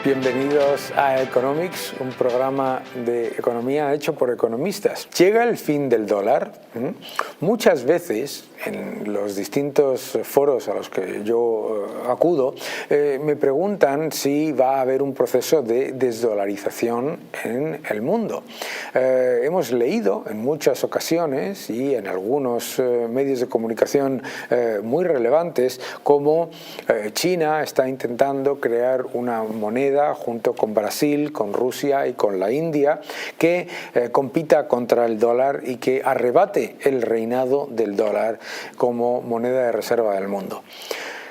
Bienvenidos a Economics, un programa de economía hecho por economistas. Llega el fin del dólar. Muchas veces en los distintos foros a los que yo acudo me preguntan si va a haber un proceso de desdolarización en el mundo. Hemos leído en muchas ocasiones y en algunos medios de comunicación muy relevantes cómo China está intentando crear una moneda junto con Brasil, con Rusia y con la India que compita contra el dólar y que arrebate el reinado del dólar como moneda de reserva del mundo.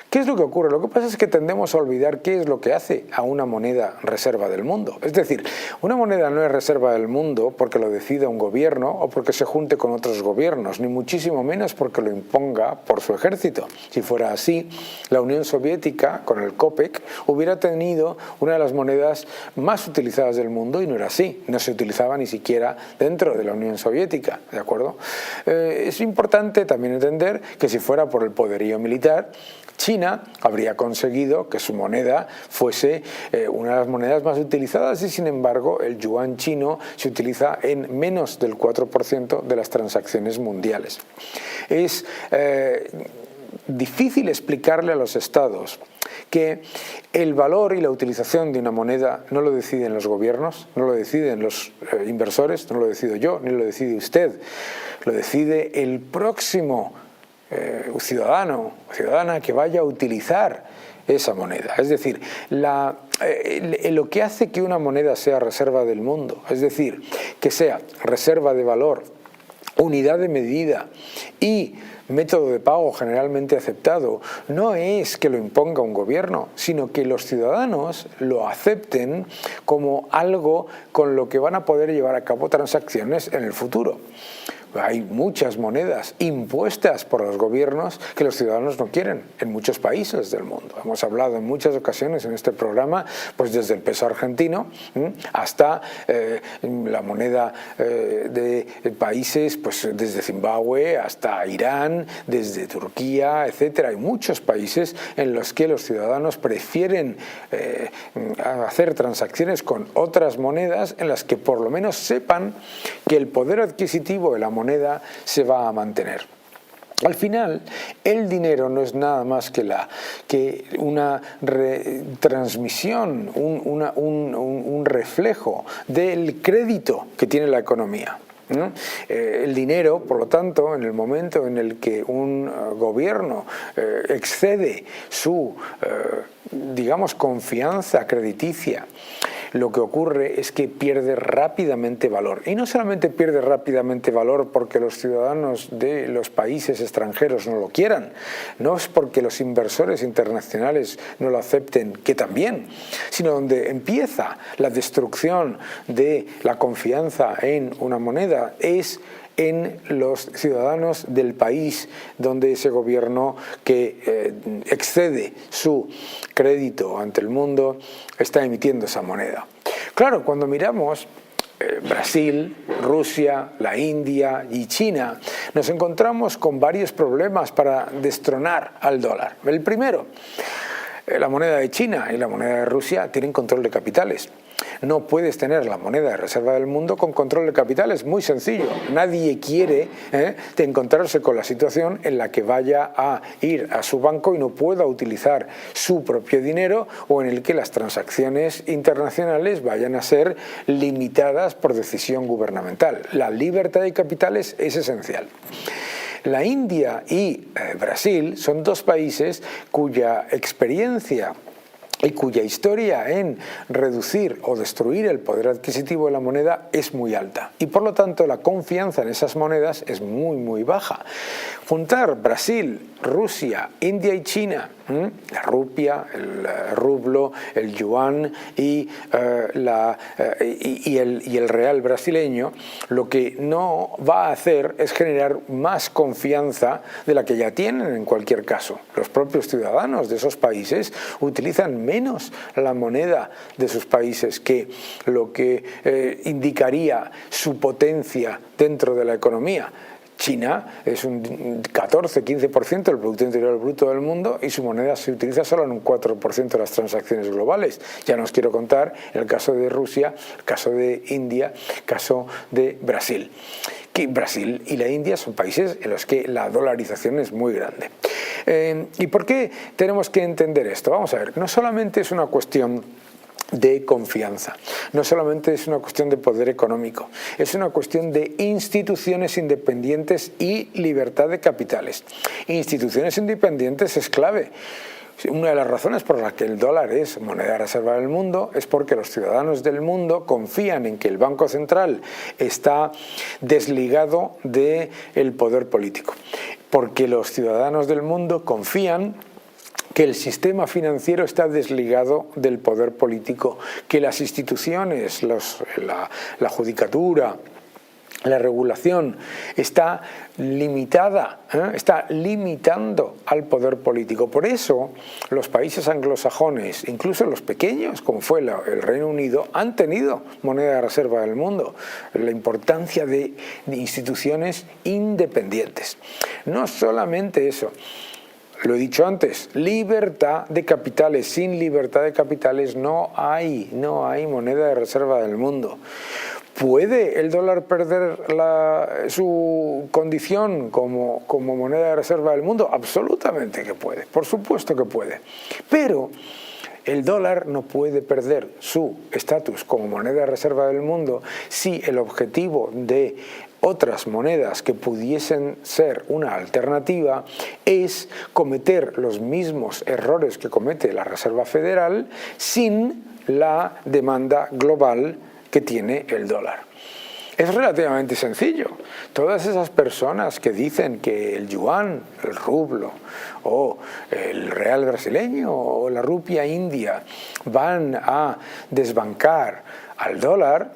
¿Qué es lo que ocurre? Lo que pasa es que tendemos a olvidar qué es lo que hace a una moneda reserva del mundo. Es decir, una moneda no es reserva del mundo porque lo decida un gobierno o porque se junte con otros gobiernos, ni muchísimo menos porque lo imponga por su ejército. Si fuera así, la Unión Soviética, con el Kopek, hubiera tenido una de las monedas más utilizadas del mundo y no era así. No se utilizaba ni siquiera dentro de la Unión Soviética, ¿de acuerdo? Es importante también entender que si fuera por el poderío militar, China habría conseguido que su moneda fuese una de las monedas más utilizadas y sin embargo el yuan chino se utiliza en menos del 4% de las transacciones mundiales. Es difícil explicarle a los estados que el valor y la utilización de una moneda no lo deciden los gobiernos, no lo deciden los inversores, no lo decido yo, ni lo decide usted, lo decide el próximo ciudadano o ciudadana que vaya a utilizar esa moneda. Es decir, lo que hace que una moneda sea reserva del mundo, es decir, que sea reserva de valor, unidad de medida y método de pago generalmente aceptado, no es que lo imponga un gobierno, sino que los ciudadanos lo acepten como algo con lo que van a poder llevar a cabo transacciones en el futuro. Hay muchas monedas impuestas por los gobiernos que los ciudadanos no quieren en muchos países del mundo. Hemos hablado en muchas ocasiones en este programa, pues desde el peso argentino hasta la moneda de países, pues desde Zimbabue hasta Irán, desde Turquía, etcétera. Hay muchos países en los que los ciudadanos prefieren hacer transacciones con otras monedas en las que por lo menos sepan que el poder adquisitivo de la moneda se va a mantener. Al final, el dinero no es nada más que una retransmisión, un reflejo del crédito que tiene la economía. El dinero, por lo tanto, en el momento en el que un gobierno excede su, digamos, confianza crediticia, lo que ocurre es que pierde rápidamente valor. Y no solamente pierde rápidamente valor porque los ciudadanos de los países extranjeros no lo quieran, no es porque los inversores internacionales no lo acepten, que también, sino donde empieza la destrucción de la confianza en una moneda es en los ciudadanos del país donde ese gobierno que excede su crédito ante el mundo está emitiendo esa moneda. Claro, cuando miramos Brasil, Rusia, la India y China, nos encontramos con varios problemas para destronar al dólar. El primero, la moneda de China y la moneda de Rusia tienen control de capitales. No puedes tener la moneda de reserva del mundo con control de capitales, muy sencillo. Nadie quiere encontrarse con la situación en la que vaya a ir a su banco y no pueda utilizar su propio dinero o en el que las transacciones internacionales vayan a ser limitadas por decisión gubernamental. La libertad de capitales es esencial. La India y Brasil son dos países cuya experiencia y cuya historia en reducir o destruir el poder adquisitivo de la moneda es muy alta. Y por lo tanto la confianza en esas monedas es muy baja. Juntar Brasil, Rusia, India y China, la rupia, el rublo, el yuan y el real brasileño, lo que no va a hacer es generar más confianza de la que ya tienen en cualquier caso. Los propios ciudadanos de esos países utilizan menos la moneda de sus países que lo que indicaría su potencia dentro de la economía. China es un 14-15% del Producto Interior Bruto del mundo y su moneda se utiliza solo en un 4% de las transacciones globales. Ya no os quiero contar el caso de Rusia, el caso de India, el caso de Brasil. Que Brasil y la India son países en los que la dolarización es muy grande. ¿Y por qué tenemos que entender esto? Vamos a ver, no solamente es una cuestión de confianza. No solamente es una cuestión de poder económico, es una cuestión de instituciones independientes y libertad de capitales. Instituciones independientes es clave. Una de las razones por las que el dólar es moneda de reserva del mundo es porque los ciudadanos del mundo confían en que el Banco Central está desligado del poder político. Porque los ciudadanos del mundo confían que el sistema financiero está desligado del poder político, que las instituciones, la judicatura, la regulación está limitada, está limitando al poder político. Por eso los países anglosajones, incluso los pequeños, como fue el Reino Unido, han tenido moneda de reserva del mundo. La importancia de instituciones independientes. No solamente eso. Lo he dicho antes, libertad de capitales. Sin libertad de capitales no hay moneda de reserva del mundo. ¿Puede el dólar perder su condición como moneda de reserva del mundo? Absolutamente que puede, por supuesto que puede. Pero el dólar no puede perder su estatus como moneda de reserva del mundo si el objetivo de otras monedas que pudiesen ser una alternativa es cometer los mismos errores que comete la Reserva Federal sin la demanda global que tiene el dólar. Es relativamente sencillo. Todas esas personas que dicen que el yuan, el rublo, o el real brasileño, o la rupia india van a desbancar al dólar,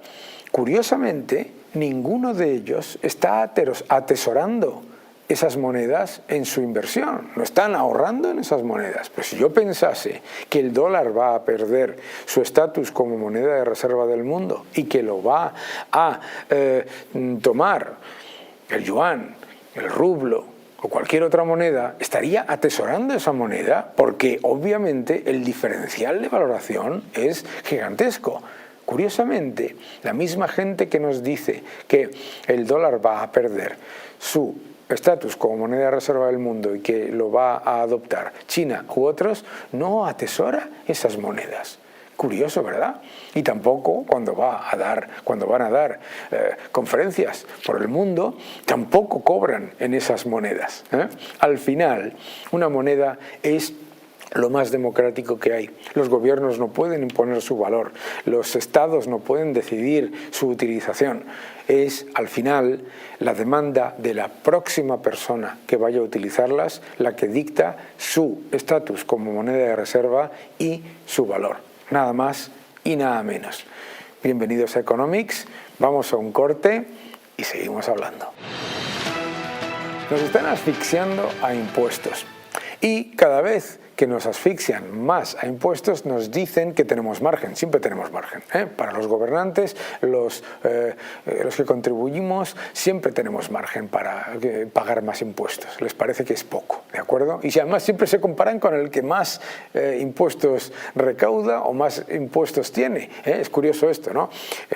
curiosamente, ninguno de ellos está atesorando esas monedas en su inversión, no están ahorrando en esas monedas. Pero si yo pensase que el dólar va a perder su estatus como moneda de reserva del mundo y que lo va a tomar el yuan, el rublo o cualquier otra moneda, estaría atesorando esa moneda porque obviamente el diferencial de valoración es gigantesco. Curiosamente, la misma gente que nos dice que el dólar va a perder su estatus como moneda de reserva del mundo y que lo va a adoptar China u otros, no atesora esas monedas. Curioso, ¿verdad? Y tampoco cuando van a dar conferencias por el mundo, tampoco cobran en esas monedas. Al final, una moneda es lo más democrático que hay. Los gobiernos no pueden imponer su valor, los estados no pueden decidir su utilización. Es, al final, la demanda de la próxima persona que vaya a utilizarlas la que dicta su estatus como moneda de reserva y su valor. Nada más y nada menos. Bienvenidos a Economics, vamos a un corte y seguimos hablando. Nos están asfixiando a impuestos y cada vez que nos asfixian más a impuestos nos dicen que tenemos margen, siempre tenemos margen. Para los gobernantes, los que contribuimos, siempre tenemos margen para pagar más impuestos. Les parece que es poco, ¿de acuerdo? Y si además siempre se comparan con el que más impuestos recauda o más impuestos tiene. Es curioso esto, ¿no?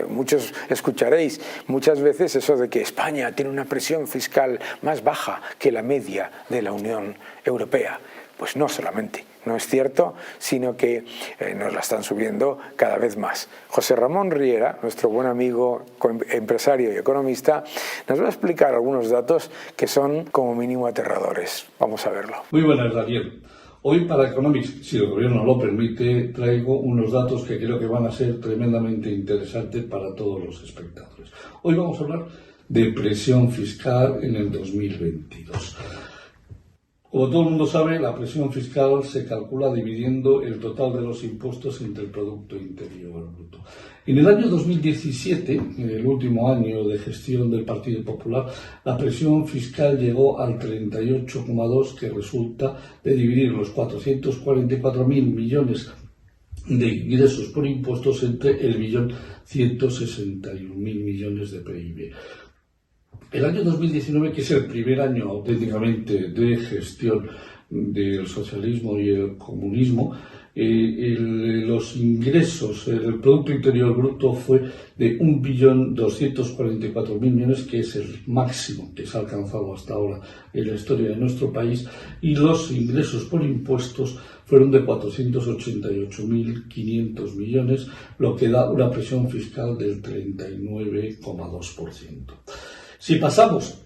Muchos escucharéis muchas veces eso de que España tiene una presión fiscal más baja que la media de la Unión Europea. Pues no solamente, no es cierto, sino que nos la están subiendo cada vez más. José Ramón Riera, nuestro buen amigo, empresario y economista, nos va a explicar algunos datos que son como mínimo aterradores. Vamos a verlo. Muy buenas, Daniel. Hoy para Economics, si el gobierno lo permite, traigo unos datos que creo que van a ser tremendamente interesantes para todos los espectadores. Hoy vamos a hablar de presión fiscal en el 2022. Como todo el mundo sabe, la presión fiscal se calcula dividiendo el total de los impuestos entre el Producto Interior Bruto. En el año 2017, en el último año de gestión del Partido Popular, la presión fiscal llegó al 38,2%, que resulta de dividir los 444.000 millones de ingresos por impuestos entre el 1.161.000 millones de PIB. El año 2019, que es el primer año auténticamente de gestión del socialismo y el comunismo, los ingresos, el Producto Interior Bruto fue de 1.244.000 millones, que es el máximo que se ha alcanzado hasta ahora en la historia de nuestro país, y los ingresos por impuestos fueron de 488.500 millones, lo que da una presión fiscal del 39,2%. Si pasamos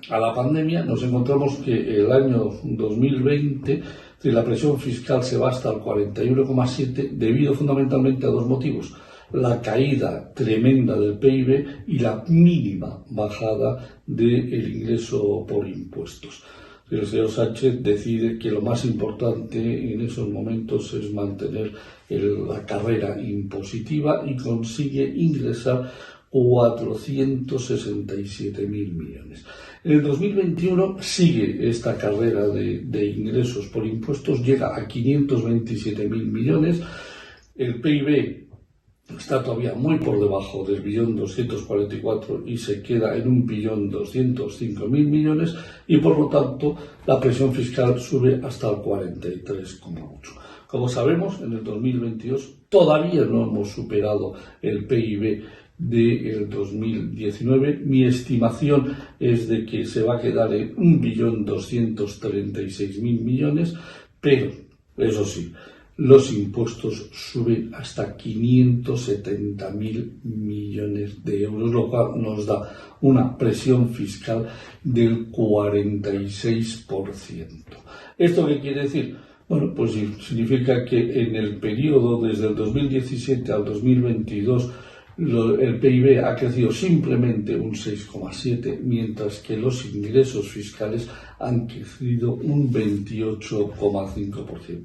a la pandemia, nos encontramos que el año 2020 la presión fiscal se va hasta el 41,7 debido fundamentalmente a dos motivos: la caída tremenda del PIB y la mínima bajada del ingreso por impuestos. El señor Sánchez decide que lo más importante en esos momentos es mantener la carrera impositiva y consigue ingresar 467.000 millones. En el 2021 sigue esta carrera de ingresos por impuestos, llega a 527.000 millones, el PIB está todavía muy por debajo del 1.244.000 y se queda en 1.205.000 millones, y por lo tanto la presión fiscal sube hasta el 43,8%. Como sabemos, en el 2022 todavía no hemos superado el PIB del 2019. Mi estimación es de que se va a quedar en 1.236.000 millones, pero eso sí, los impuestos suben hasta 570.000 millones de euros, lo cual nos da una presión fiscal del 46%. ¿Esto qué quiere decir? Bueno, pues significa que en el periodo desde el 2017 al 2022 el PIB ha crecido simplemente un 6,7%, mientras que los ingresos fiscales han crecido un 28,5%.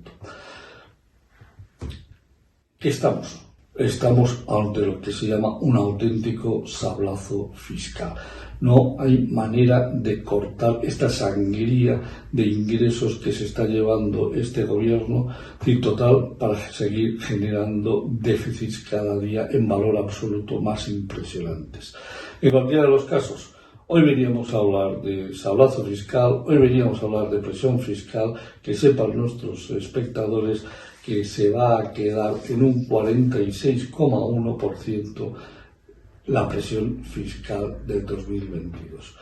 ¿Qué estamos? Estamos ante lo que se llama un auténtico sablazo fiscal. No hay manera de cortar esta sangría de ingresos que se está llevando este gobierno, y total, para seguir generando déficits cada día en valor absoluto más impresionantes. En cualquiera de los casos, hoy veníamos a hablar de sablazo fiscal, hoy veníamos a hablar de presión fiscal. Que sepan nuestros espectadores que se va a quedar en un 46,1% la presión fiscal del 2022.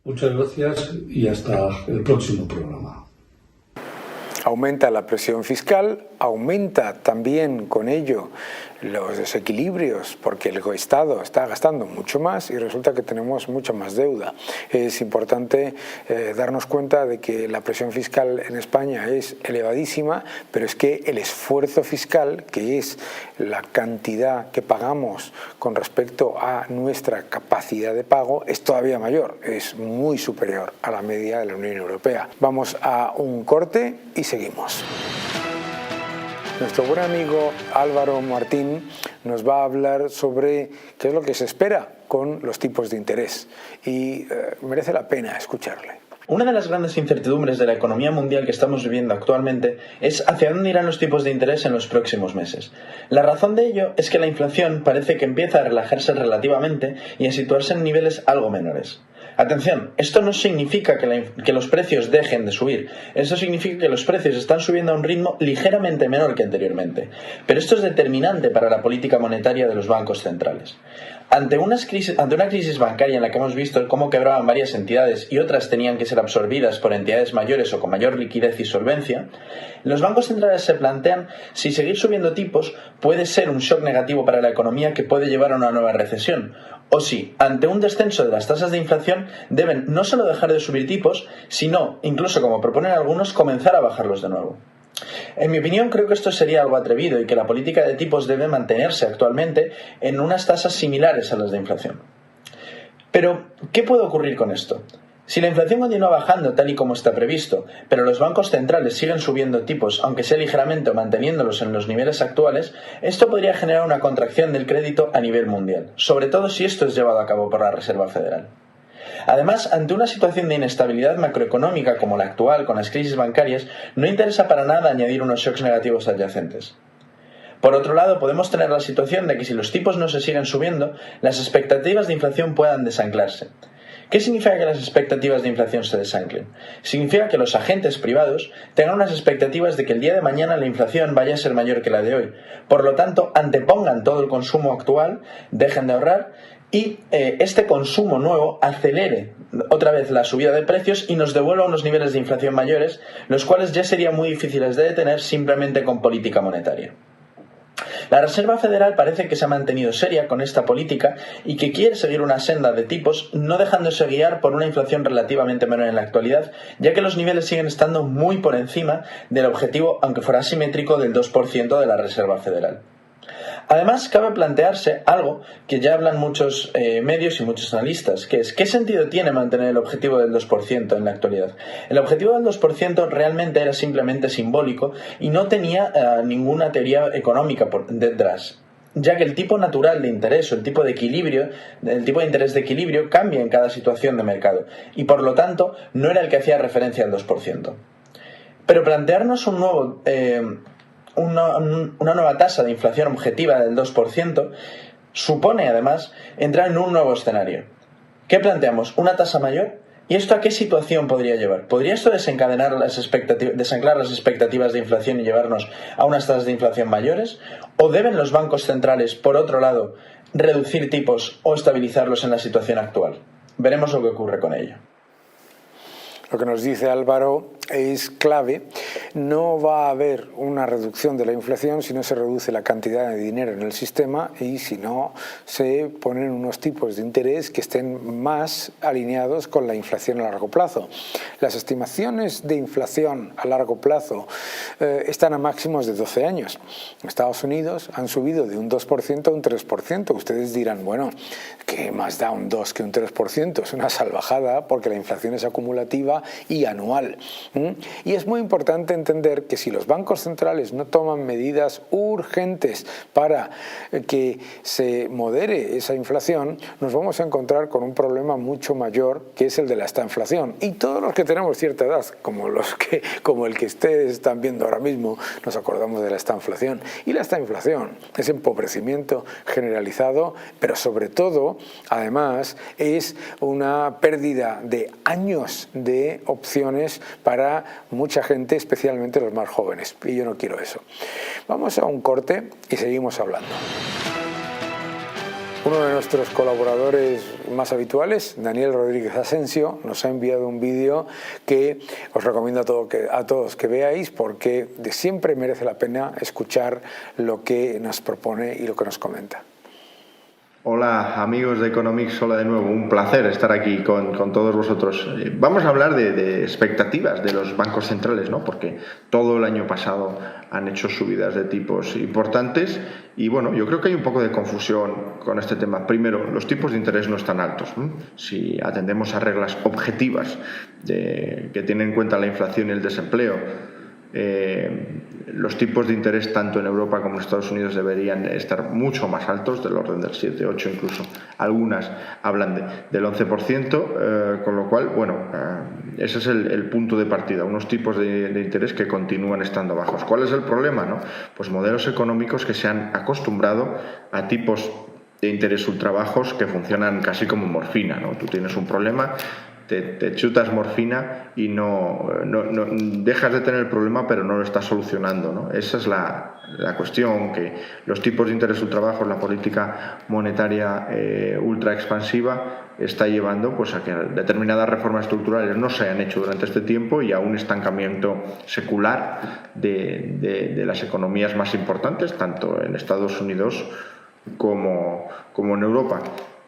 Muchas gracias y hasta el próximo programa. Aumenta la presión fiscal, aumenta también con ello los desequilibrios, porque el Estado está gastando mucho más y resulta que tenemos mucha más deuda. Es importante darnos cuenta de que la presión fiscal en España es elevadísima, pero es que el esfuerzo fiscal, que es la cantidad que pagamos con respecto a nuestra capacidad de pago, es todavía mayor, es muy superior a la media de la Unión Europea. Vamos a un corte y seguimos. Nuestro buen amigo Álvaro Martín nos va a hablar sobre qué es lo que se espera con los tipos de interés y merece la pena escucharle. Una de las grandes incertidumbres de la economía mundial que estamos viviendo actualmente es hacia dónde irán los tipos de interés en los próximos meses. La razón de ello es que la inflación parece que empieza a relajarse relativamente y a situarse en niveles algo menores. Atención, esto no significa que los precios dejen de subir, esto significa que los precios están subiendo a un ritmo ligeramente menor que anteriormente, pero esto es determinante para la política monetaria de los bancos centrales. Ante una crisis bancaria en la que hemos visto cómo quebraban varias entidades y otras tenían que ser absorbidas por entidades mayores o con mayor liquidez y solvencia, los bancos centrales se plantean si seguir subiendo tipos puede ser un shock negativo para la economía que puede llevar a una nueva recesión, o si, ante un descenso de las tasas de inflación, deben no solo dejar de subir tipos, sino, incluso como proponen algunos, comenzar a bajarlos de nuevo. En mi opinión, creo que esto sería algo atrevido y que la política de tipos debe mantenerse actualmente en unas tasas similares a las de inflación. Pero, ¿qué puede ocurrir con esto? Si la inflación continúa bajando tal y como está previsto, pero los bancos centrales siguen subiendo tipos, aunque sea ligeramente o manteniéndolos en los niveles actuales, esto podría generar una contracción del crédito a nivel mundial, sobre todo si esto es llevado a cabo por la Reserva Federal. Además, ante una situación de inestabilidad macroeconómica como la actual con las crisis bancarias, no interesa para nada añadir unos shocks negativos adyacentes. Por otro lado, podemos tener la situación de que si los tipos no se siguen subiendo, las expectativas de inflación puedan desanclarse. ¿Qué significa que las expectativas de inflación se desanclen? Significa que los agentes privados tengan unas expectativas de que el día de mañana la inflación vaya a ser mayor que la de hoy. Por lo tanto, antepongan todo el consumo actual, dejen de ahorrar y este consumo nuevo acelere otra vez la subida de precios y nos devuelva unos niveles de inflación mayores, los cuales ya serían muy difíciles de detener simplemente con política monetaria. La Reserva Federal parece que se ha mantenido seria con esta política y que quiere seguir una senda de tipos, no dejándose guiar por una inflación relativamente menor en la actualidad, ya que los niveles siguen estando muy por encima del objetivo, aunque fuera asimétrico, del 2% de la Reserva Federal. Además, cabe plantearse algo que ya hablan muchos medios y muchos analistas, que es ¿qué sentido tiene mantener el objetivo del 2% en la actualidad? El objetivo del 2% realmente era simplemente simbólico y no tenía ninguna teoría económica detrás, ya que el tipo natural de interés o el tipo de interés de equilibrio cambia en cada situación de mercado y por lo tanto no era el que hacía referencia al 2%. Pero plantearnos una nueva tasa de inflación objetiva del 2% supone además entrar en un nuevo escenario. ¿Qué planteamos? ¿Una tasa mayor? ¿Y esto a qué situación podría llevar? ¿Podría esto desanclar las expectativas de inflación y llevarnos a unas tasas de inflación mayores? ¿O deben los bancos centrales, por otro lado, reducir tipos o estabilizarlos en la situación actual? Veremos lo que ocurre con ello. Lo que nos dice Álvaro es clave. No va a haber una reducción de la inflación si no se reduce la cantidad de dinero en el sistema y si no se ponen unos tipos de interés que estén más alineados con la inflación a largo plazo. Las estimaciones de inflación a largo plazo están a máximos de 12 años. En Estados Unidos han subido de un 2% a un 3%. Ustedes dirán, bueno, ¿qué más da un 2 que un 3%? Es una salvajada porque la inflación es acumulativa y anual. Y es muy importante entender que si los bancos centrales no toman medidas urgentes para que se modere esa inflación, nos vamos a encontrar con un problema mucho mayor, que es el de la estanflación. Y todos los que tenemos cierta edad, como el que ustedes están viendo ahora mismo, nos acordamos de la estanflación. Y la estanflación es empobrecimiento generalizado, pero sobre todo, además, es una pérdida de años de opciones para mucha gente, especialmente los más jóvenes. Y yo no quiero eso. Vamos a un corte y seguimos hablando. Uno de nuestros colaboradores más habituales, Daniel Rodríguez Asensio, nos ha enviado un vídeo que os recomiendo a todos que veáis porque siempre merece la pena escuchar lo que nos propone y lo que nos comenta. Hola amigos de Economics, hola de nuevo, un placer estar aquí con todos vosotros. Vamos a hablar de expectativas de los bancos centrales, ¿no? Porque todo el año pasado han hecho subidas de tipos importantes y bueno, yo creo que hay un poco de confusión con este tema. Primero, los tipos de interés no están altos, ¿no? Si atendemos a reglas objetivas que tienen en cuenta la inflación y el desempleo, los tipos de interés tanto en Europa como en Estados Unidos deberían estar mucho más altos, del orden del 7, 8, incluso algunas hablan del 11%, con lo cual, bueno, ese es el punto de partida, unos tipos de interés que continúan estando bajos. ¿Cuál es el problema, no? Pues modelos económicos que se han acostumbrado a tipos de interés ultra bajos que funcionan casi como morfina, ¿no? Tú tienes un problema, te chutas morfina y no dejas de tener el problema, pero no lo estás solucionando, ¿no? Esa es la cuestión, que los tipos de interés ultra bajos, la política monetaria ultra expansiva está llevando pues a que determinadas reformas estructurales no se hayan hecho durante este tiempo y a un estancamiento secular de las economías más importantes, tanto en Estados Unidos como en Europa.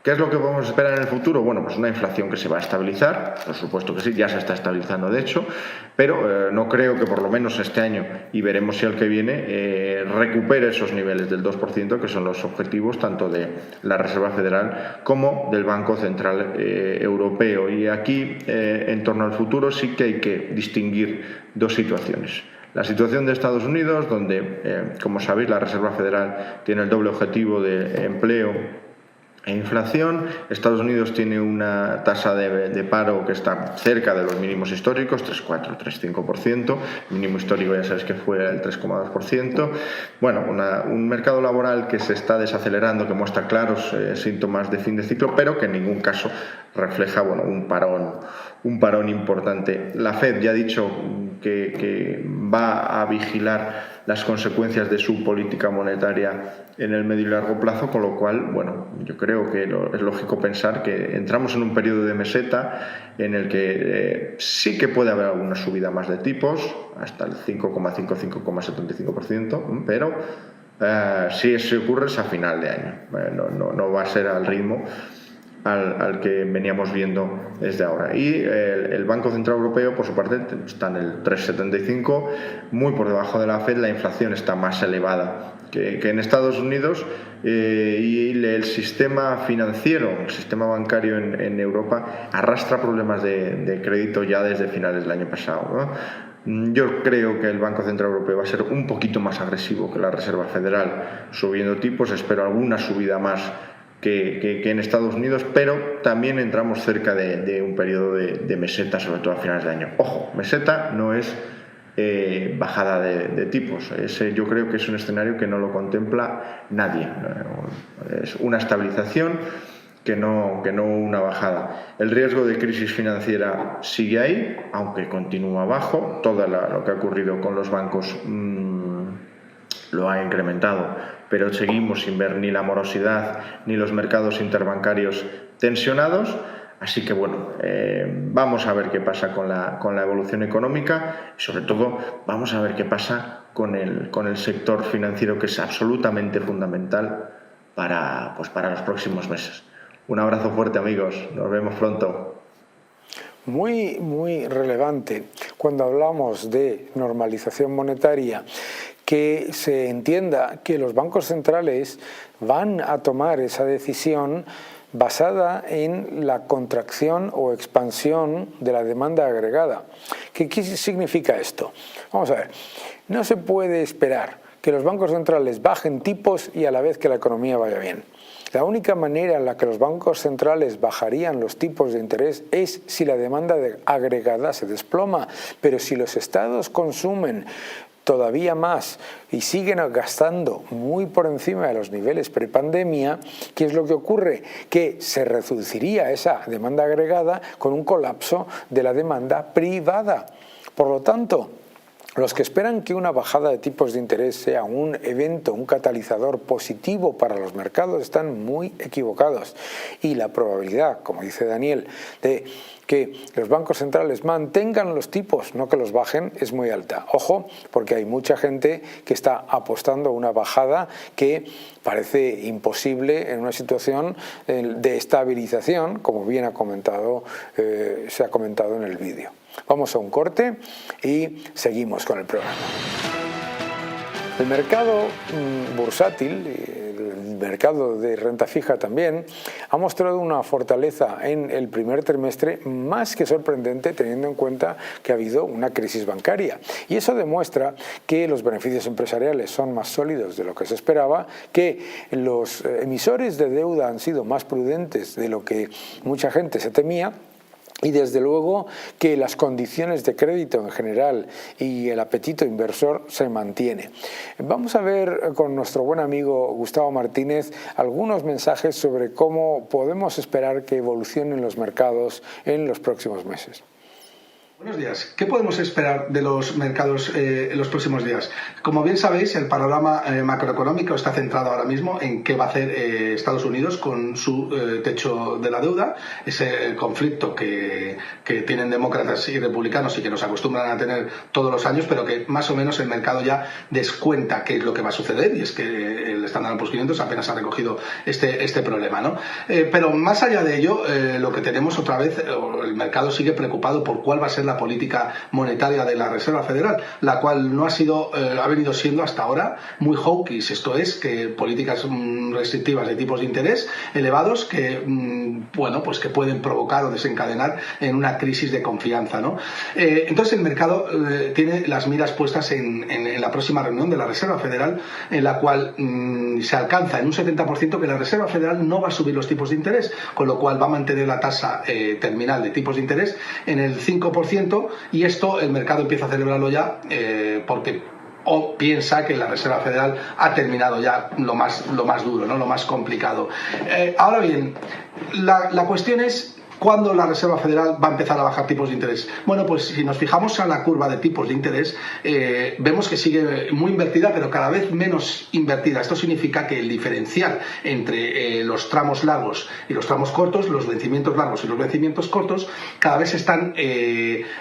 ¿Qué es lo que podemos esperar en el futuro? Bueno, pues una inflación que se va a estabilizar, por supuesto que sí, ya se está estabilizando de hecho, pero no creo que por lo menos este año, y veremos si el que viene, recupere esos niveles del 2%, que son los objetivos tanto de la Reserva Federal como del Banco Central Europeo. Y aquí, en torno al futuro, sí que hay que distinguir dos situaciones. La situación de Estados Unidos, donde, como sabéis, la Reserva Federal tiene el doble objetivo de empleo e inflación. Estados Unidos tiene una tasa de paro que está cerca de los mínimos históricos, 3,4, 3,5%. El mínimo histórico ya sabes que fue el 3,2%. Bueno, un mercado laboral que se está desacelerando, que muestra claros síntomas de fin de ciclo, pero que en ningún caso refleja un parón importante. La Fed ya ha dicho que va a vigilar las consecuencias de su política monetaria en el medio y largo plazo, con lo cual, yo creo que es lógico pensar que entramos en un periodo de meseta en el que sí que puede haber alguna subida más de tipos, hasta el 5,5, 5,75%, pero si eso ocurre es a final de año, no va a ser al ritmo al que veníamos viendo desde ahora. Y el Banco Central Europeo, por su parte, está en el 3,75, muy por debajo de la Fed. La inflación está más elevada que en Estados Unidos, y el sistema financiero, el sistema bancario en Europa arrastra problemas de crédito ya desde finales del año pasado, ¿no? Yo creo que el Banco Central Europeo va a ser un poquito más agresivo que la Reserva Federal subiendo tipos. Espero alguna subida más que en Estados Unidos, pero también entramos cerca de un periodo de meseta, sobre todo a finales de año. Ojo, meseta no es bajada de tipos. Yo creo que es un escenario que no lo contempla nadie. Es una estabilización que no una bajada. El riesgo de crisis financiera sigue ahí, aunque continúa bajo. Todo lo que ha ocurrido con los bancos lo ha incrementado, pero seguimos sin ver ni la morosidad ni los mercados interbancarios tensionados. Así que vamos a ver qué pasa con la evolución económica y sobre todo vamos a ver qué pasa con el sector financiero, que es absolutamente fundamental para los próximos meses. Un abrazo fuerte, amigos, nos vemos pronto. Muy, muy relevante cuando hablamos de normalización monetaria, que se entienda que los bancos centrales van a tomar esa decisión basada en la contracción o expansión de la demanda agregada. ¿Qué significa esto? Vamos a ver, no se puede esperar que los bancos centrales bajen tipos y a la vez que la economía vaya bien. La única manera en la que los bancos centrales bajarían los tipos de interés es si la demanda agregada se desploma, pero si los estados consumen todavía más y siguen gastando muy por encima de los niveles prepandemia, ¿qué es lo que ocurre? Que se reduciría esa demanda agregada con un colapso de la demanda privada. Por lo tanto, los que esperan que una bajada de tipos de interés sea un evento, un catalizador positivo para los mercados, están muy equivocados. Y la probabilidad, como dice Daniel, de que los bancos centrales mantengan los tipos, no que los bajen, es muy alta. Ojo, porque hay mucha gente que está apostando a una bajada que parece imposible en una situación de estabilización, como bien se ha comentado en el vídeo. Vamos a un corte y seguimos con el programa. El mercado bursátil, el mercado de renta fija también, ha mostrado una fortaleza en el primer trimestre más que sorprendente, teniendo en cuenta que ha habido una crisis bancaria. Y eso demuestra que los beneficios empresariales son más sólidos de lo que se esperaba, que los emisores de deuda han sido más prudentes de lo que mucha gente se temía, y desde luego que las condiciones de crédito en general y el apetito inversor se mantiene. Vamos a ver con nuestro buen amigo Gustavo Martínez algunos mensajes sobre cómo podemos esperar que evolucionen los mercados en los próximos meses. Buenos días. ¿Qué podemos esperar de los mercados en los próximos días? Como bien sabéis, el panorama macroeconómico está centrado ahora mismo en qué va a hacer Estados Unidos con su techo de la deuda, ese conflicto que tienen demócratas y republicanos y que nos acostumbran a tener todos los años, pero que más o menos el mercado ya descuenta qué es lo que va a suceder, y es que el Standard & Poor's 500 apenas ha recogido este problema, ¿no? Pero más allá de ello, lo que tenemos otra vez, el mercado sigue preocupado por cuál va a ser la política monetaria de la Reserva Federal, la cual no ha venido siendo hasta ahora muy hawkish, esto es, que políticas restrictivas de tipos de interés elevados que, pues que pueden provocar o desencadenar en una crisis de confianza, ¿no? Entonces el mercado tiene las miras puestas en la próxima reunión de la Reserva Federal, en la cual se alcanza en un 70% que la Reserva Federal no va a subir los tipos de interés, con lo cual va a mantener la tasa terminal de tipos de interés en el 5%, y esto el mercado empieza a celebrarlo ya porque piensa que la Reserva Federal ha terminado ya lo más duro, ¿no? Lo más complicado. Ahora bien, la cuestión es ¿cuándo la Reserva Federal va a empezar a bajar tipos de interés? Bueno, pues si nos fijamos a la curva de tipos de interés, vemos que sigue muy invertida, pero cada vez menos invertida. Esto significa que el diferencial entre los tramos largos y los tramos cortos, los vencimientos largos y los vencimientos cortos, cada vez se están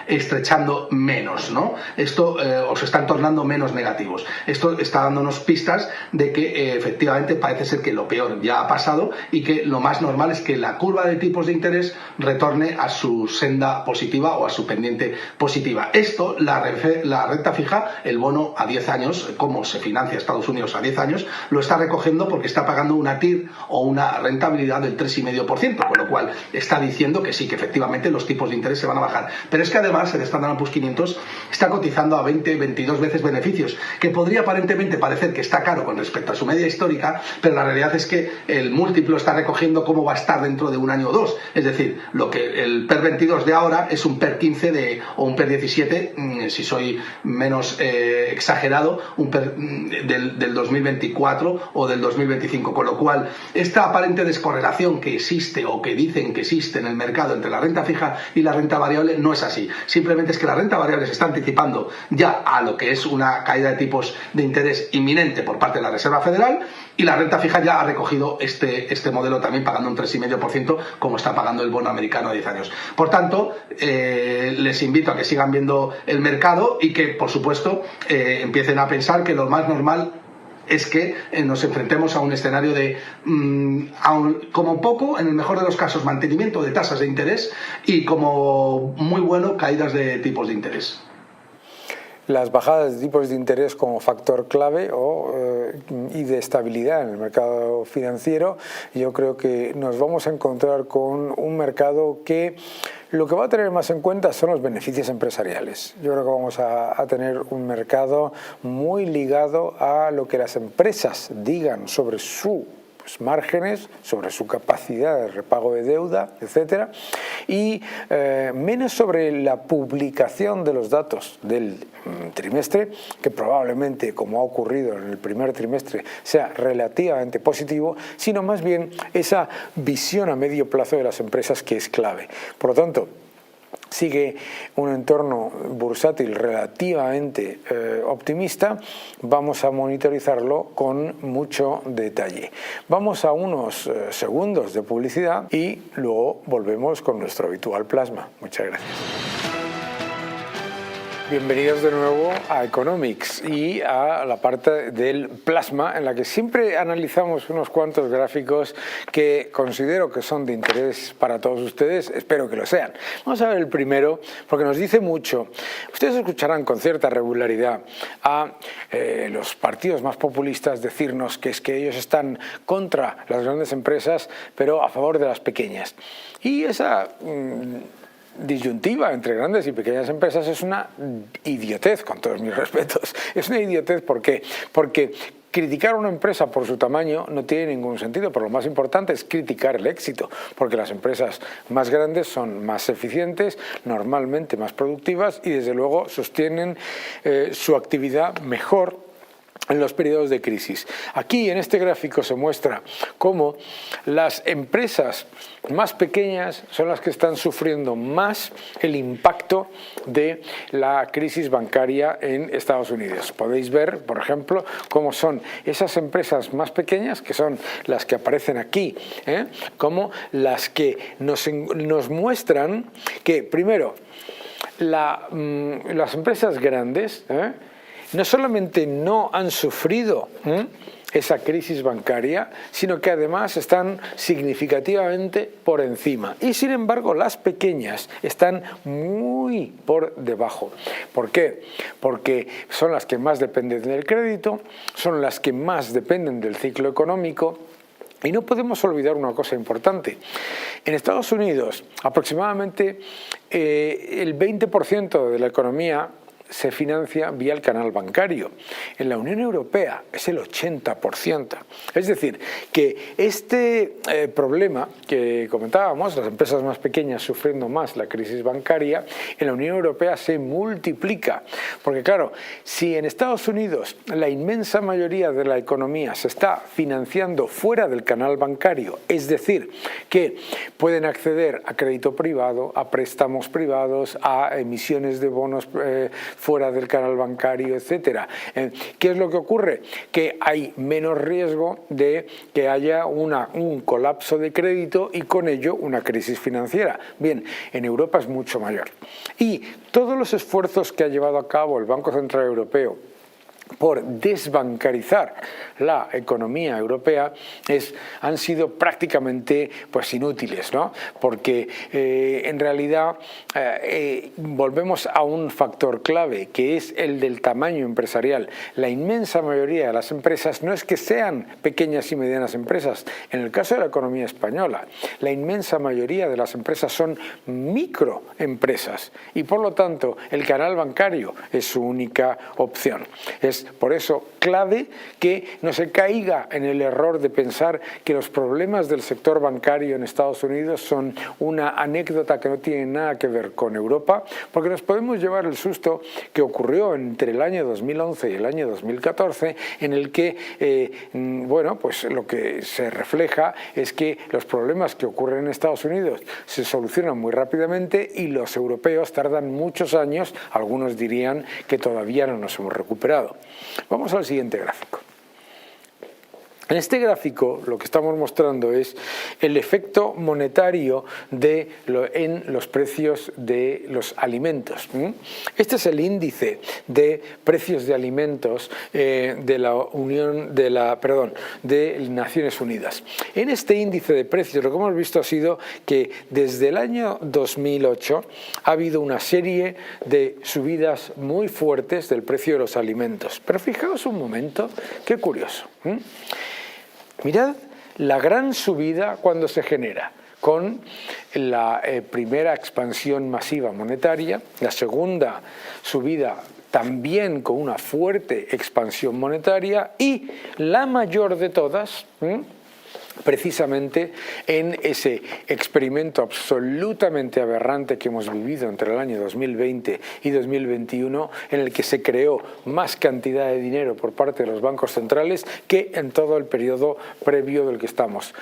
estrechando menos, ¿no? Esto o se están tornando menos negativos. Esto está dándonos pistas de que efectivamente parece ser que lo peor ya ha pasado y que lo más normal es que la curva de tipos de interés retorne a su senda positiva o a su pendiente positiva. Esto, la renta fija, el bono a 10 años, como se financia Estados Unidos a 10 años, lo está recogiendo porque está pagando una TIR o una rentabilidad del 3,5%, con lo cual está diciendo que sí, que efectivamente los tipos de interés se van a bajar. Pero es que además el Standard & Poor's 500 está cotizando a 22 veces beneficios, que podría aparentemente parecer que está caro con respecto a su media histórica, pero la realidad es que el múltiplo está recogiendo cómo va a estar dentro de un año o dos. Es decir, lo que el PER 22 de ahora es un PER 15 o un PER 17, si soy menos exagerado, un PER del 2024 o del 2025, con lo cual esta aparente descorrelación que existe o que dicen que existe en el mercado entre la renta fija y la renta variable no es así. Simplemente es que la renta variable se está anticipando ya a lo que es una caída de tipos de interés inminente por parte de la Reserva Federal, y la renta fija ya ha recogido este modelo también pagando un 3,5% como está pagando el bono americano a 10 años. Por tanto, les invito a que sigan viendo el mercado y que, por supuesto, empiecen a pensar que lo más normal es que nos enfrentemos a un escenario de, como poco, en el mejor de los casos, mantenimiento de tasas de interés y como muy bueno, caídas de tipos de interés. Las bajadas de tipos de interés como factor clave y de estabilidad en el mercado financiero, yo creo que nos vamos a encontrar con un mercado que lo que va a tener más en cuenta son los beneficios empresariales. Yo creo que vamos a tener un mercado muy ligado a lo que las empresas digan sobre sus márgenes, sobre su capacidad de repago de deuda, etcétera, y menos sobre la publicación de los datos del trimestre, que probablemente, como ha ocurrido en el primer trimestre, sea relativamente positivo, sino más bien esa visión a medio plazo de las empresas, que es clave. Por lo tanto, sigue un entorno bursátil relativamente optimista. Vamos a monitorizarlo con mucho detalle. Vamos a unos segundos de publicidad y luego volvemos con nuestro habitual plasma. Muchas gracias. Bienvenidos de nuevo a Economics y a la parte del plasma, en la que siempre analizamos unos cuantos gráficos que considero que son de interés para todos ustedes, espero que lo sean. Vamos a ver el primero, porque nos dice mucho. Ustedes escucharán con cierta regularidad a los partidos más populistas decirnos que es que ellos están contra las grandes empresas, pero a favor de las pequeñas. Y esa disyuntiva entre grandes y pequeñas empresas es una idiotez, con todos mis respetos. Es una idiotez, ¿por qué? Porque criticar a una empresa por su tamaño no tiene ningún sentido, pero lo más importante es criticar el éxito, porque las empresas más grandes son más eficientes, normalmente más productivas y desde luego sostienen su actividad mejor en los periodos de crisis. Aquí en este gráfico se muestra cómo las empresas más pequeñas son las que están sufriendo más el impacto de la crisis bancaria en Estados Unidos. Podéis ver, por ejemplo, cómo son esas empresas más pequeñas, que son las que aparecen aquí, como las que nos muestran que, primero, las empresas grandes no solamente no han sufrido esa crisis bancaria, sino que además están significativamente por encima. Y sin embargo, las pequeñas están muy por debajo. ¿Por qué? Porque son las que más dependen del crédito, son las que más dependen del ciclo económico. Y no podemos olvidar una cosa importante. En Estados Unidos, aproximadamente el 20% de la economía se financia vía el canal bancario. En la Unión Europea es el 80%. Es decir, que este problema que comentábamos, las empresas más pequeñas sufriendo más la crisis bancaria, en la Unión Europea se multiplica. Porque claro, si en Estados Unidos la inmensa mayoría de la economía se está financiando fuera del canal bancario, es decir, que pueden acceder a crédito privado, a préstamos privados, a emisiones de bonos fuera del canal bancario, etcétera. ¿Qué es lo que ocurre? Que hay menos riesgo de que haya un colapso de crédito y con ello una crisis financiera. Bien, en Europa es mucho mayor. Y todos los esfuerzos que ha llevado a cabo el Banco Central Europeo por desbancarizar la economía europea han sido prácticamente inútiles, ¿no? Porque en realidad volvemos a un factor clave, que es el del tamaño empresarial. La inmensa mayoría de las empresas no es que sean pequeñas y medianas empresas. En el caso de la economía española, la inmensa mayoría de las empresas son microempresas y por lo tanto el canal bancario es su única opción. Es por eso clave que no se caiga en el error de pensar que los problemas del sector bancario en Estados Unidos son una anécdota que no tiene nada que ver con Europa, porque nos podemos llevar el susto que ocurrió entre el año 2011 y el año 2014, en el que, lo que se refleja es que los problemas que ocurren en Estados Unidos se solucionan muy rápidamente y los europeos tardan muchos años, algunos dirían que todavía no nos hemos recuperado. Vamos al siguiente gráfico. En este gráfico lo que estamos mostrando es el efecto monetario en los precios de los alimentos. Este es el índice de precios de alimentos de Naciones Unidas. En este índice de precios lo que hemos visto ha sido que desde el año 2008 ha habido una serie de subidas muy fuertes del precio de los alimentos. Pero fijaos un momento, qué curioso. Mirad la gran subida cuando se genera con la primera expansión masiva monetaria, la segunda subida también con una fuerte expansión monetaria y la mayor de todas, precisamente en ese experimento absolutamente aberrante que hemos vivido entre el año 2020 y 2021, en el que se creó más cantidad de dinero por parte de los bancos centrales que en todo el periodo previo del que estamos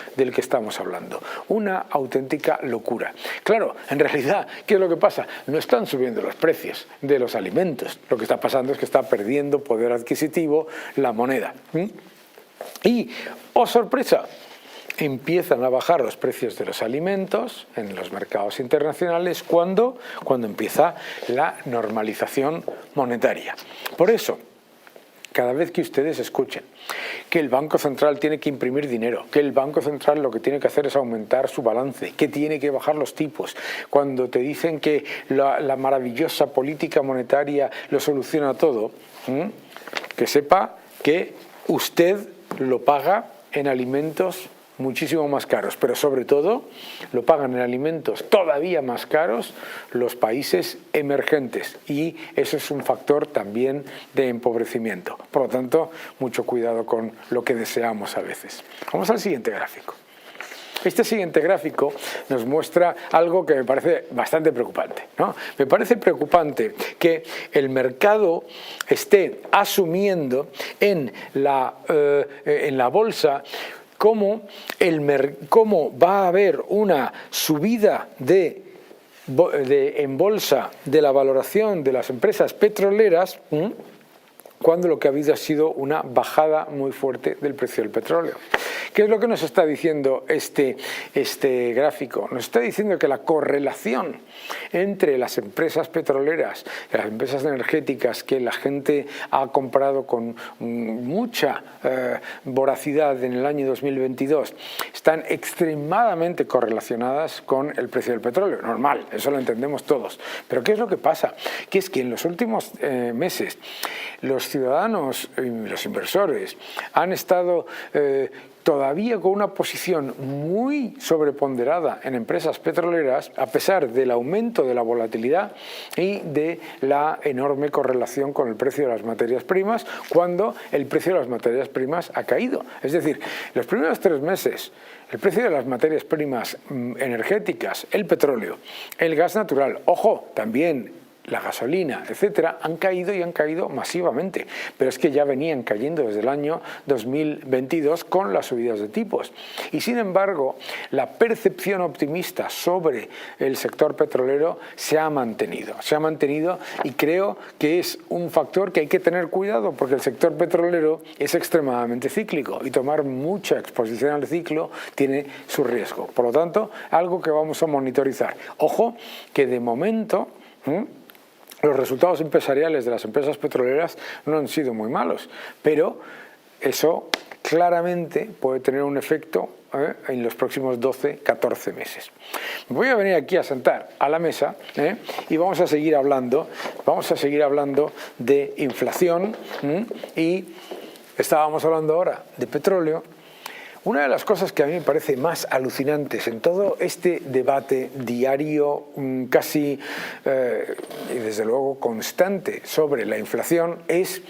hablando. Una auténtica locura. Claro, en realidad, ¿qué es lo que pasa? No están subiendo los precios de los alimentos. Lo que está pasando es que está perdiendo poder adquisitivo la moneda. Y, ¡oh sorpresa!, empiezan a bajar los precios de los alimentos en los mercados internacionales cuando empieza la normalización monetaria. Por eso, cada vez que ustedes escuchen que el Banco Central tiene que imprimir dinero, que el Banco Central lo que tiene que hacer es aumentar su balance, que tiene que bajar los tipos, cuando te dicen que la maravillosa política monetaria lo soluciona todo, que sepa que usted lo paga en alimentos muchísimo más caros, pero sobre todo lo pagan en alimentos todavía más caros los países emergentes y eso es un factor también de empobrecimiento. Por lo tanto, mucho cuidado con lo que deseamos a veces. Vamos al siguiente gráfico. Este siguiente gráfico nos muestra algo que me parece bastante preocupante, ¿no? Me parece preocupante que el mercado esté asumiendo en la bolsa cómo va a haber una subida en bolsa de la valoración de las empresas petroleras cuando lo que ha habido ha sido una bajada muy fuerte del precio del petróleo. ¿Qué es lo que nos está diciendo este gráfico? Nos está diciendo que la correlación entre las empresas petroleras y las empresas energéticas que la gente ha comprado con mucha voracidad en el año 2022 están extremadamente correlacionadas con el precio del petróleo. Normal, eso lo entendemos todos. Pero ¿qué es lo que pasa? Que es que en los últimos meses los ciudadanos y los inversores han estado todavía con una posición muy sobreponderada en empresas petroleras, a pesar del aumento de la volatilidad y de la enorme correlación con el precio de las materias primas, cuando el precio de las materias primas ha caído. Es decir, los primeros 3 meses, el precio de las materias primas energéticas, el petróleo, el gas natural, ojo, también la gasolina, etcétera, han caído y han caído masivamente. Pero es que ya venían cayendo desde el año 2022 con las subidas de tipos. Y sin embargo, la percepción optimista sobre el sector petrolero se ha mantenido. Se ha mantenido y creo que es un factor que hay que tener cuidado, porque el sector petrolero es extremadamente cíclico y tomar mucha exposición al ciclo tiene su riesgo. Por lo tanto, algo que vamos a monitorizar. Ojo, que de momento los resultados empresariales de las empresas petroleras no han sido muy malos, pero eso claramente puede tener un efecto en los próximos 12-14 meses. Voy a venir aquí a sentar a la mesa y vamos a seguir hablando de inflación y estábamos hablando ahora de petróleo. Una de las cosas que a mí me parece más alucinantes en todo este debate diario, casi y desde luego constante sobre la inflación, es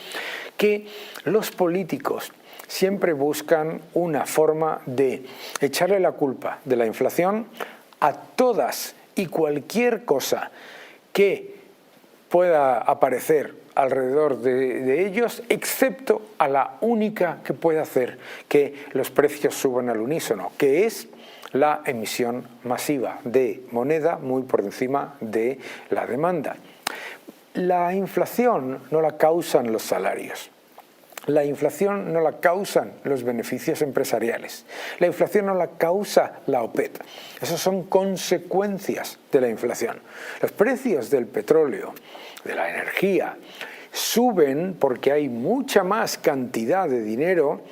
que los políticos siempre buscan una forma de echarle la culpa de la inflación a todas y cualquier cosa que pueda aparecer alrededor de ellos, excepto a la única que puede hacer que los precios suban al unísono, que es la emisión masiva de moneda muy por encima de la demanda. La inflación no la causan los salarios. La inflación no la causan los beneficios empresariales. La inflación no la causa la OPEP. Esas son consecuencias de la inflación. Los precios del petróleo, de la energía, suben porque hay mucha más cantidad de dinero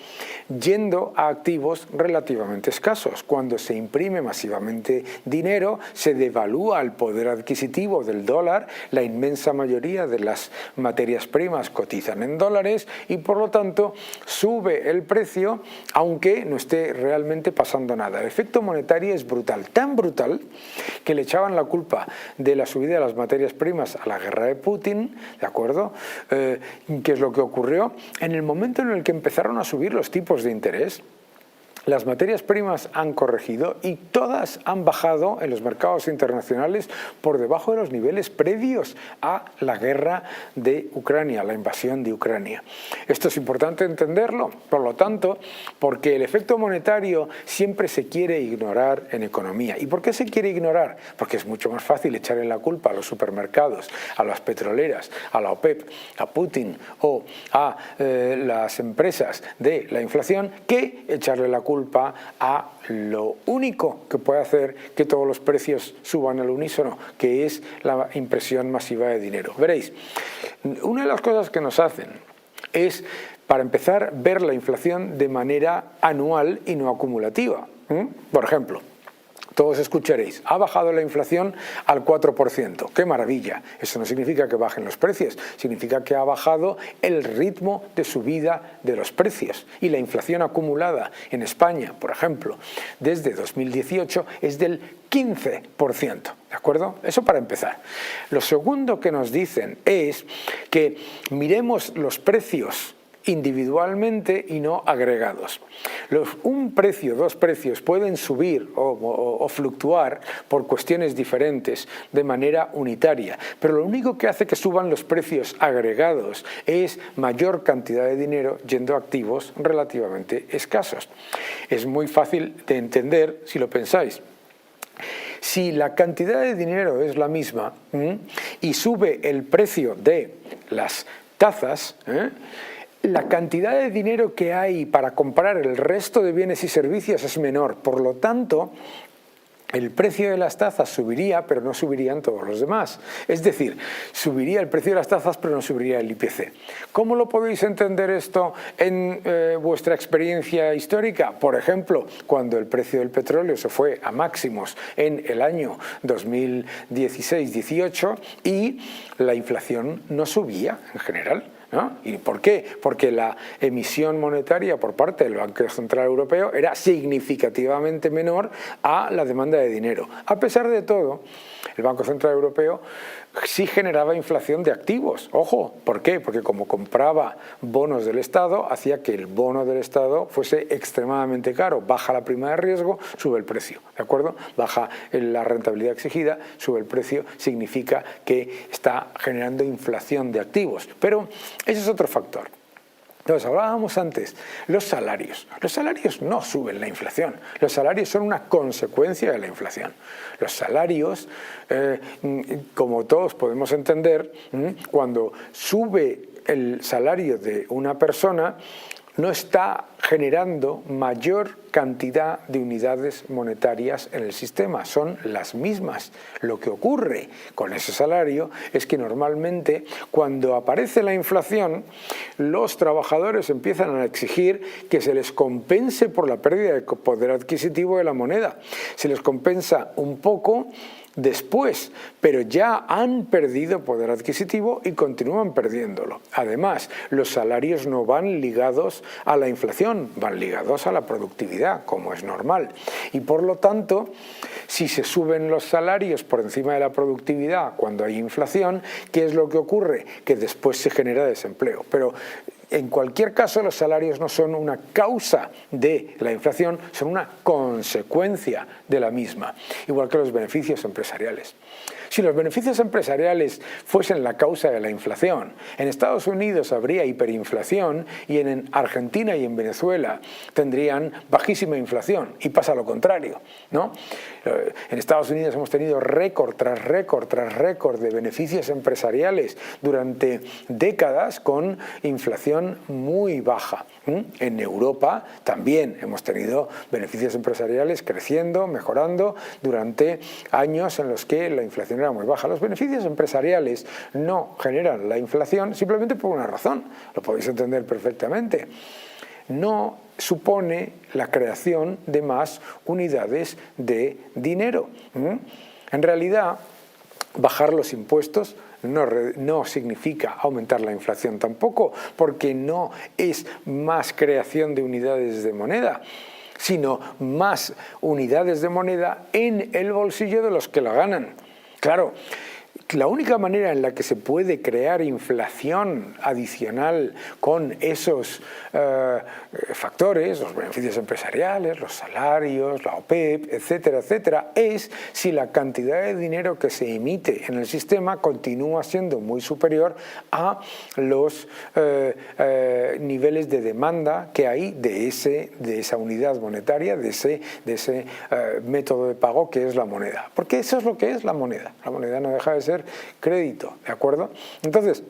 yendo a activos relativamente escasos. Cuando se imprime masivamente dinero, se devalúa el poder adquisitivo del dólar, la inmensa mayoría de las materias primas cotizan en dólares y por lo tanto sube el precio aunque no esté realmente pasando nada. El efecto monetario es brutal, tan brutal que le echaban la culpa de la subida de las materias primas a la guerra de Putin, ¿de acuerdo? ¿Qué es lo que ocurrió? En el momento en el que empezaron a subir los tipos de interés, las materias primas han corregido y todas han bajado en los mercados internacionales por debajo de los niveles previos a la guerra de Ucrania, la invasión de Ucrania. Esto es importante entenderlo, por lo tanto, porque el efecto monetario siempre se quiere ignorar en economía. ¿Y por qué se quiere ignorar? Porque es mucho más fácil echarle la culpa a los supermercados, a las petroleras, a la OPEP, a Putin o a las empresas de la inflación que echarle la culpa a lo único que puede hacer que todos los precios suban al unísono, que es la impresión masiva de dinero. Veréis, una de las cosas que nos hacen es, para empezar, ver la inflación de manera anual y no acumulativa. Por ejemplo, todos escucharéis, ha bajado la inflación al 4%. ¡Qué maravilla! Eso no significa que bajen los precios, significa que ha bajado el ritmo de subida de los precios. Y la inflación acumulada en España, por ejemplo, desde 2018 es del 15%. ¿De acuerdo? Eso para empezar. Lo segundo que nos dicen es que miremos los precios individualmente y no agregados. Un precio, dos precios pueden subir o fluctuar por cuestiones diferentes de manera unitaria, pero lo único que hace que suban los precios agregados es mayor cantidad de dinero yendo a activos relativamente escasos. Es muy fácil de entender si lo pensáis. Si la cantidad de dinero es la misma y sube el precio de las tazas, la cantidad de dinero que hay para comprar el resto de bienes y servicios es menor. Por lo tanto, el precio de las tazas subiría, pero no subirían todos los demás. Es decir, subiría el precio de las tazas, pero no subiría el IPC. ¿Cómo lo podéis entender esto en vuestra experiencia histórica? Por ejemplo, cuando el precio del petróleo se fue a máximos en el año 2016-18 y la inflación no subía en general, ¿no? ¿Y por qué? Porque la emisión monetaria por parte del Banco Central Europeo era significativamente menor a la demanda de dinero. A pesar de todo, el Banco Central Europeo sí generaba inflación de activos. Ojo, ¿por qué? Porque como compraba bonos del Estado, hacía que el bono del Estado fuese extremadamente caro. Baja la prima de riesgo, sube el precio, ¿de acuerdo? Baja la rentabilidad exigida, sube el precio, significa que está generando inflación de activos. Pero ese es otro factor. Entonces, hablábamos antes, los salarios. Los salarios no suben la inflación. Los salarios son una consecuencia de la inflación. Los salarios, como todos podemos entender, cuando sube el salario de una persona, no está generando mayor cantidad de unidades monetarias en el sistema, son las mismas. Lo que ocurre con ese salario es que normalmente cuando aparece la inflación, los trabajadores empiezan a exigir que se les compense por la pérdida de poder adquisitivo de la moneda. Se les compensa un poco después, pero ya han perdido poder adquisitivo y continúan perdiéndolo. Además, los salarios no van ligados a la inflación, van ligados a la productividad, como es normal. Y por lo tanto, si se suben los salarios por encima de la productividad cuando hay inflación, ¿qué es lo que ocurre? Que después se genera desempleo. Pero en cualquier caso, los salarios no son una causa de la inflación, son una consecuencia de la misma, igual que los beneficios empresariales. Si los beneficios empresariales fuesen la causa de la inflación, en Estados Unidos habría hiperinflación y en Argentina y en Venezuela tendrían bajísima inflación, y pasa lo contrario, ¿no? En Estados Unidos hemos tenido récord tras récord tras récord de beneficios empresariales durante décadas con inflación muy baja. En Europa también hemos tenido beneficios empresariales creciendo, mejorando durante años en los que la inflación era muy baja. Los beneficios empresariales no generan la inflación simplemente por una razón, lo podéis entender perfectamente. No supone la creación de más unidades de dinero. En realidad, bajar los impuestos no significa aumentar la inflación tampoco, porque no es más creación de unidades de moneda, sino más unidades de moneda en el bolsillo de los que la ganan. Claro, la única manera en la que se puede crear inflación adicional con esos factores, los beneficios empresariales, los salarios, la OPEP, etcétera, etcétera, es si la cantidad de dinero que se emite en el sistema continúa siendo muy superior a los niveles de demanda que hay de esa unidad monetaria, de ese método de pago que es la moneda. Porque eso es lo que es la moneda. La moneda no deja de ser crédito, ¿de acuerdo? Entonces,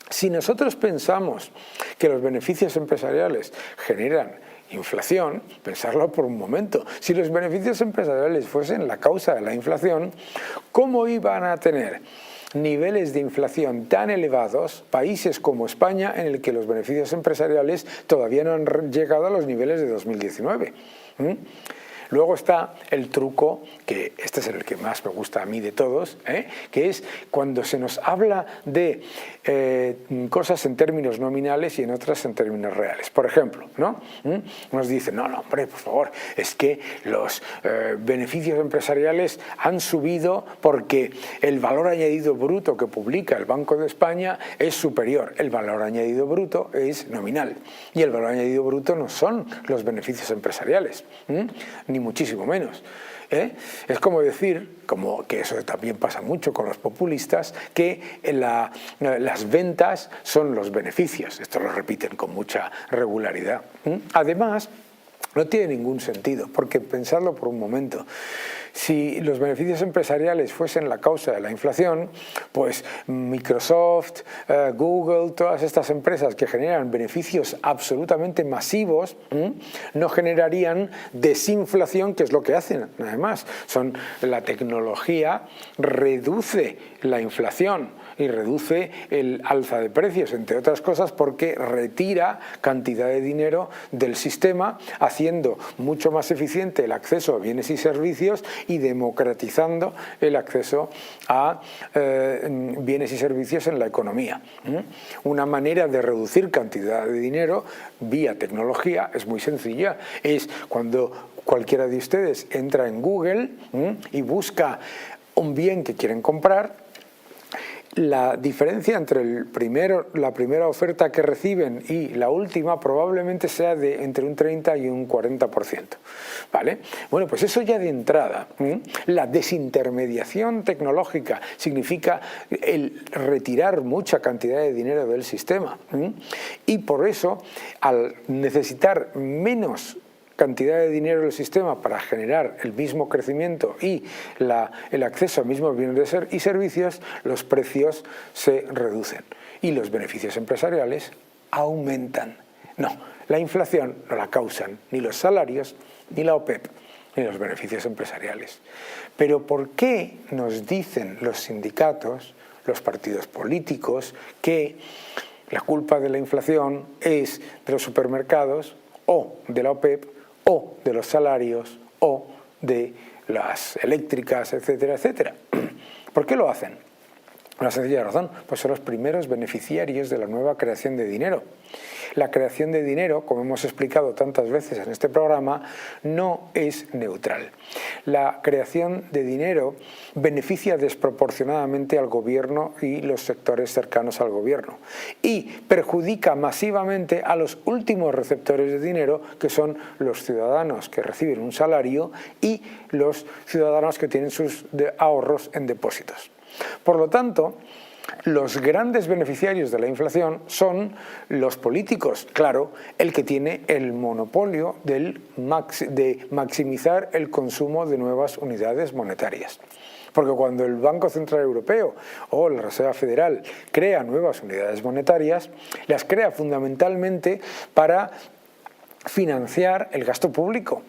si nosotros pensamos que los beneficios empresariales generan inflación, pensarlo por un momento. Si los beneficios empresariales fuesen la causa de la inflación, ¿cómo iban a tener niveles de inflación tan elevados países como España, en el que los beneficios empresariales todavía no han llegado a los niveles de 2019? Luego está el truco, que este es el que más me gusta a mí de todos, que es cuando se nos habla de cosas en términos nominales y en otras en términos reales. Por ejemplo, ¿no? Nos dicen, no, hombre, por favor, es que los beneficios empresariales han subido porque el valor añadido bruto que publica el Banco de España es superior. El valor añadido bruto es nominal y el valor añadido bruto no son los beneficios empresariales, ni muchísimo menos. Es como decir, como que eso también pasa mucho con los populistas, que las ventas son los beneficios. Esto lo repiten con mucha regularidad. Además, No tiene ningún sentido, porque pensadlo por un momento. Si los beneficios empresariales fuesen la causa de la inflación, pues Microsoft, Google, todas estas empresas que generan beneficios absolutamente masivos, no generarían desinflación, que es lo que hacen. Además, la tecnología reduce la inflación y reduce el alza de precios, entre otras cosas porque retira cantidad de dinero del sistema, haciendo mucho más eficiente el acceso a bienes y servicios y democratizando el acceso a bienes y servicios en la economía. Una manera de reducir cantidad de dinero vía tecnología es muy sencilla. Es cuando cualquiera de ustedes entra en Google y busca un bien que quieren comprar, la diferencia entre la primera oferta que reciben y la última probablemente sea de entre un 30 y un 40%. ¿Vale? Bueno, pues eso ya de entrada. La desintermediación tecnológica significa el retirar mucha cantidad de dinero del sistema. Y por eso, al necesitar menos cantidad de dinero del sistema para generar el mismo crecimiento y el acceso a mismos bienes y servicios, los precios se reducen y los beneficios empresariales aumentan. No, la inflación no la causan ni los salarios, ni la OPEP, ni los beneficios empresariales. Pero ¿por qué nos dicen los sindicatos, los partidos políticos, que la culpa de la inflación es de los supermercados o de la OPEP o de los salarios o de las eléctricas, etcétera, etcétera? ¿Por qué lo hacen? Una sencilla razón, pues son los primeros beneficiarios de la nueva creación de dinero. La creación de dinero, como hemos explicado tantas veces en este programa, no es neutral. La creación de dinero beneficia desproporcionadamente al gobierno y los sectores cercanos al gobierno y perjudica masivamente a los últimos receptores de dinero, que son los ciudadanos que reciben un salario y los ciudadanos que tienen sus ahorros en depósitos. Por lo tanto, los grandes beneficiarios de la inflación son los políticos, claro, el que tiene el monopolio de maximizar el consumo de nuevas unidades monetarias. Porque cuando el Banco Central Europeo o la Reserva Federal crea nuevas unidades monetarias, las crea fundamentalmente para financiar el gasto público,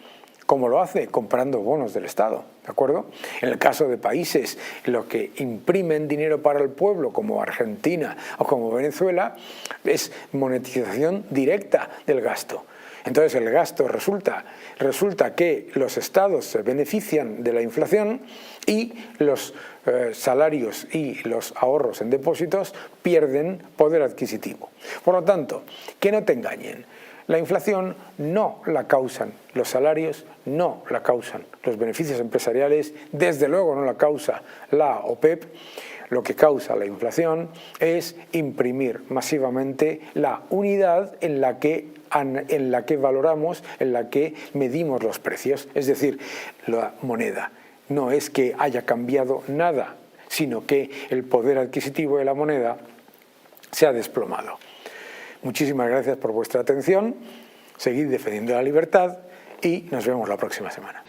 como lo hace comprando bonos del Estado, ¿de acuerdo? En el caso de países en los que imprimen dinero para el pueblo, como Argentina o como Venezuela, es monetización directa del gasto. Entonces el gasto resulta que los estados se benefician de la inflación y los salarios y los ahorros en depósitos pierden poder adquisitivo. Por lo tanto, que no te engañen. La inflación no la causan los salarios, no la causan los beneficios empresariales, desde luego no la causa la OPEP. Lo que causa la inflación es imprimir masivamente la unidad en la que valoramos, en la que medimos los precios, es decir, la moneda. No es que haya cambiado nada, sino que el poder adquisitivo de la moneda se ha desplomado. Muchísimas gracias por vuestra atención, seguid defendiendo la libertad y nos vemos la próxima semana.